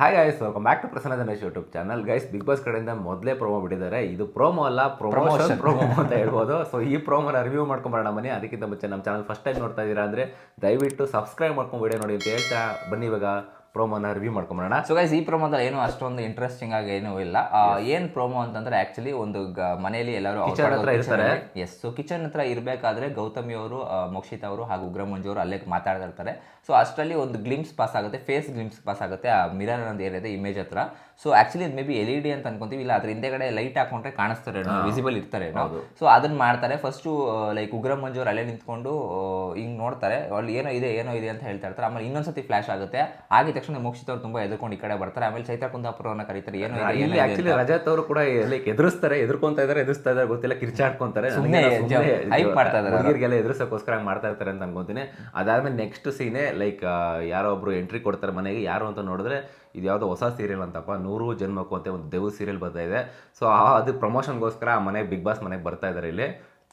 Hi guys, welcome back to Prasanna Ganesh YouTube channel. Guys, big boss ಕಡೆಯಿಂದ ಮೊದಲೇ promo ಬಿಟ್ಟಿದ್ದಾರೆ. ಇದು ಪ್ರೋಮೋ ಅಲ್ಲ, ಪ್ರಮೋಷನ್ ಪ್ರೋಮೋ ಅಂತ ಹೇಳ್ಬೋದು. ಸೊ ಈ ಪ್ರೋಮೋನ ರಿವ್ಯೂ ಮಾಡ್ಕೊಂಬರೋಣ ಬನ್ನಿ. ಅದಕ್ಕಿಂತ ಮುಂಚೆ ನಮ್ಮ ಚಾನಲ್ ಫಸ್ಟ್ ಟೈಮ್ ನೋಡ್ತಾ ಇದ್ದೀರಾ ಅಂದರೆ ದಯವಿಟ್ಟು ಸಬ್ಸ್ಕ್ರೈಬ್ ಮಾಡ್ಕೊಂಡು ವಿಡಿಯೋ ನೋಡಿ ಅಂತ ಹೇಳ್ತಾ ಬನ್ನಿ ಇವಾಗ ಪ್ರೋಮೋನ ರಿವ್ಯೂ ಮಾಡ್ಕೊಂಬರೋಣ. ಸೊ ಗೈಸ್, ಈ ಪ್ರೋಮೋದಲ್ಲಿ ಏನು ಅಷ್ಟೊಂದು ಇಂಟ್ರೆಸ್ಟಿಂಗ್ ಆಗಿ ಏನೂ ಇಲ್ಲ. ಏನು ಪ್ರೋಮೋ ಅಂತಂದ್ರೆ ಆಕ್ಚುಲಿ ಒಂದು ಮನೆಯಲ್ಲಿ ಎಲ್ಲರೂ ಕಿಚನ್ ಹತ್ರ ಇರ್ತಾರೆ. ಎಸ್, ಸೊ ಕಿಚನ್ ಹತ್ರ ಇರಬೇಕಾದ್ರೆ ಗೌತಮಿ ಅವರು, ಮೋಕ್ಷಿತಾ ಅವರು ಹಾಗೂ ಉಗ್ರ ಮಂಜು ಅವರು ಅಲ್ಲೇ ಮಾತಾಡ್ತಾ ಇರ್ತಾರೆ. ಸೊ ಅಷ್ಟರಲ್ಲಿ ಒಂದು ಗ್ಲಿಮ್ಸ್ ಪಾಸ್ ಆಗುತ್ತೆ, ಫೇಸ್ ಗ್ಲಿಮ್ಸ್ ಪಾಸ್ ಆಗುತ್ತೆ ಆ ಮಿರರ್ ಅಂತ ಏನಿದೆ ಇಮೇಜ್ ಹತ್ರ. ಸೊ ಆಕ್ಚುಲಿ ಇದು ಮೇ ಬಿ LED ಅಂತ ಅನ್ಕೊಂತೀವಿ, ಇಲ್ಲ ಅದ್ರ ಹಿಂದೆಗಡೆ ಲೈಟ್ ಹಾಕೊಂಡ್ರೆ ಕಾಣಿಸ್ತಾರೆ, ವಿಸಿಬಲ್ ಇರ್ತಾರೆ. ಸೊ ಅದನ್ನ ಮಾಡ್ತಾರೆ. ಫಸ್ಟು ಲೈಕ್ ಉಗ್ರ ಮಂಜು ಅವ್ರು ಅಲ್ಲೇ ನಿಂತ್ಕೊಂಡು ಹಿಂಗೆ ನೋಡ್ತಾರೆ, ಅಲ್ಲಿ ಏನೋ ಇದೆ ಅಂತ ಹೇಳ್ತಾ ಇರ್ತಾರೆ. ಆಮೇಲೆ ಇನ್ನೊಂದ್ಸತಿ ಫ್ಲಾಶ್ ಆಗುತ್ತೆ. ಆಗಿದ ತಕ್ಷಣ ಮೋಕ್ಷಿತ್ ಅವರು ತುಂಬಾ ಎದುರ್ಕೊಂಡು ಈ ಕಡೆ ಬರ್ತಾರೆ. ಆಮೇಲೆ ಚೈತ್ರ ಕುಂದಾಪುರವನ್ನ ಕರೀತಾರೆ. ಏನೋ ಆಕ್ಚುಲಿ ರಜತ್ ಅವರು ಕೂಡ ಲೈಕ್ ಎದುರ್ಸ್ತಾ ಇದಾರೆ ಗೊತ್ತಿಲ್ಲ, ಕಿರ್ಚಾಡ್ಕೊಂತಾರೆ, ಹೈಪ್ ಮಾಡ್ತಾ ಇದ್ದಾರೆ, ಹುಡುಗಿರಿಗೆಲ್ಲ ಎದುರಿಸೋಕ್ಕೋಸ್ಕರ ಮಾಡ್ತಾ ಇರ್ತಾರೆ ಅಂತ ಅನ್ಕೊಂತೀನಿ. ಅದಾದ್ಮೇಲೆ ನೆಕ್ಸ್ಟ್ ಸೀನೆ ಲೈಕ್ ಯಾರೋ ಒಬ್ರು ಎಂಟ್ರಿ ಕೊಡ್ತಾರೆ ಮನೆಗೆ. ಯಾರು ಅಂತ ನೋಡಿದ್ರೆ ಇದು ಯಾವುದೋ ಹೊಸ ಸೀರಿಯಲ್ ಅಂತಪ್ಪ, 100 ಜನ್ಮಕ್ಕೂ ಅಂತ ಒಂದು ದೇವ್ ಸೀರಿಯಲ್ ಬರ್ತಾ ಇದೆ. ಸೊ ಅದು ಪ್ರಮೋಷನ್ಗೋಸ್ಕರ ಆ ಮನೆಗೆ ಬಿಗ್ ಬಾಸ್ ಮನೆಗೆ ಬರ್ತಾ ಇದ್ದಾರೆ ಇಲ್ಲಿ.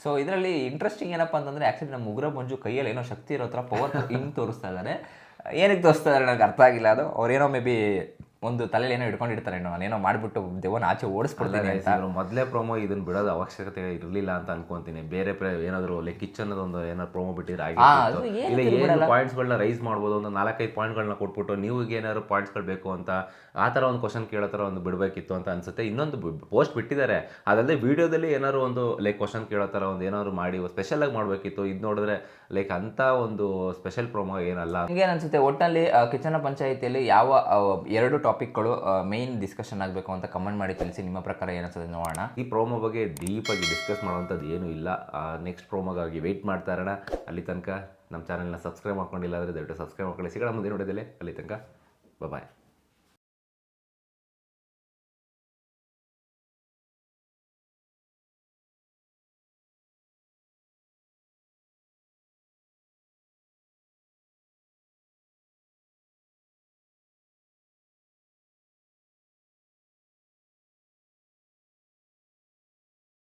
ಸೊ ಇದರಲ್ಲಿ ಇಂಟ್ರೆಸ್ಟಿಂಗ್ ಏನಪ್ಪ ಅಂತಂದರೆ ಆ್ಯಕ್ಚುಲಿ ನಮ್ಮ ಉಗ್ರ ಮಂಜು ಕೈಯಲ್ಲಿ ಏನೋ ಶಕ್ತಿ ಇರೋ ಥರ ಪವರ್ ಹಿಂಗೆ ತೋರಿಸ್ತಾ ಇದ್ದಾರೆ. ಏನಕ್ಕೆ ತೋರಿಸ್ತಾ ಇದ್ದಾರೆ ನನಗೆ ಅರ್ಥ ಆಗಿಲ್ಲ. ಅದು ಅವ್ರೇನೋ ಮೇ ಬಿ ಒಂದು ತಲೆಯಲ್ಲಿ ಏನೋ ಇಟ್ಕೊಂಡಿರ್ತಾರೆ, ನಾನೇನೋ ಮಾಡಿಬಿಟ್ಟು ದೇವನ ಆಚೆ ಓಡಿಸ್ಬಿಡ್ತೀನಿ ಅಂತ. ಮೊದಲೇ ಪ್ರೋಮೋ ಇದನ್ನು ಬಿಡೋದು ಅವಶ್ಯಕತೆ ಇರಲಿಲ್ಲ ಅಂತ ಅನ್ಕೊಂತೀನಿ. ಬೇರೆ ಏನಾದರೂ ಲೈಕ್ ಕಿಚನ್ ಒಂದು ಏನಾದ್ರು ಪ್ರೋಮೋ ಬಿಟ್ಟಿದ್ರೆ ಆಗಿತ್ತು. ಇಲ್ಲ ಏನು ಪಾಯಿಂಟ್ಸ್ಗಳನ್ನ ರೈಸ್ ಮಾಡ್ಬೋದು, ಒಂದು 4-5 ಪಾಯಿಂಟ್ಗಳನ್ನ ಕೊಟ್ಬಿಟ್ಟು ನೀವು ಏನಾದ್ರು ಪಾಯಿಂಟ್ಸ್ಗಳು ಬೇಕು ಅಂತ ಆ ಥರ ಒಂದು ಕ್ವಶನ್ ಕೇಳೋ ಥರ ಒಂದು ಬಿಡಬೇಕಿತ್ತು ಅಂತ ಅನ್ಸುತ್ತೆ. ಇನ್ನೊಂದು ಪೋಸ್ಟ್ ಬಿಟ್ಟಿದ್ದಾರೆ, ಅದಲ್ಲದೆ ವಿಡಿಯೋದಲ್ಲಿ ಏನಾದ್ರು ಒಂದು ಲೈಕ್ ಕ್ವಶನ್ ಕೇಳೋ ಥರ ಒಂದು ಏನಾದ್ರು ಮಾಡಿ ಸ್ಪೆಷಲಾಗಿ ಮಾಡಬೇಕಿತ್ತು. ಇದು ನೋಡಿದ್ರೆ ಲೈಕ್ ಅಂಥ ಒಂದು ಸ್ಪೆಷಲ್ ಪ್ರೋಮೋ ಏನಲ್ಲ. ಏನು ಅನ್ಸುತ್ತೆ ಒಟ್ಟಲ್ಲಿ ಕಿಚನ್ ಪಂಚಾಯಿತಿಯಲ್ಲಿ ಯಾವ 2 ಟಾಪಿಕ್ಗಳು ಮೇನ್ ಡಿಸ್ಕಷನ್ ಆಗಬೇಕು ಅಂತ ಕಮೆಂಟ್ ಮಾಡಿ ತಿಳಿಸಿ. ನಿಮ್ಮ ಪ್ರಕಾರ ಏನಿಸ್ತದೆ ನೋಡೋಣ. ಈ ಪ್ರೋಮೋ ಬಗ್ಗೆ ಡೀಪಾಗಿ ಡಿಸ್ಕಸ್ ಮಾಡುವಂಥದ್ದು ಏನೂ ಇಲ್ಲ. ನೆಕ್ಸ್ಟ್ ಪ್ರೋಮೋಗಾಗಿ ವೆಯ್ಟ್ ಮಾಡ್ತಾ ಇರೋಣ. ಅಲ್ಲಿ ತನಕ ನಮ್ಮ ಚಾನಲ್ನ ಸಬ್ಸ್ಕ್ರೈಬ್ ಮಾಡ್ಕೊಂಡಿಲ್ಲ ಅಂದರೆ ದಯವಿಟ್ಟು ಸಬ್ಸ್ಕ್ರೈಬ್ ಮಾಡ್ಕೊಳ್ಳಿ. ಸಿಗೋಣ ಮುಂದಿನ ನೋಡಿದಲ್ಲಿ. ಅಲ್ಲಿ ತನಕ ಬಾಯ್.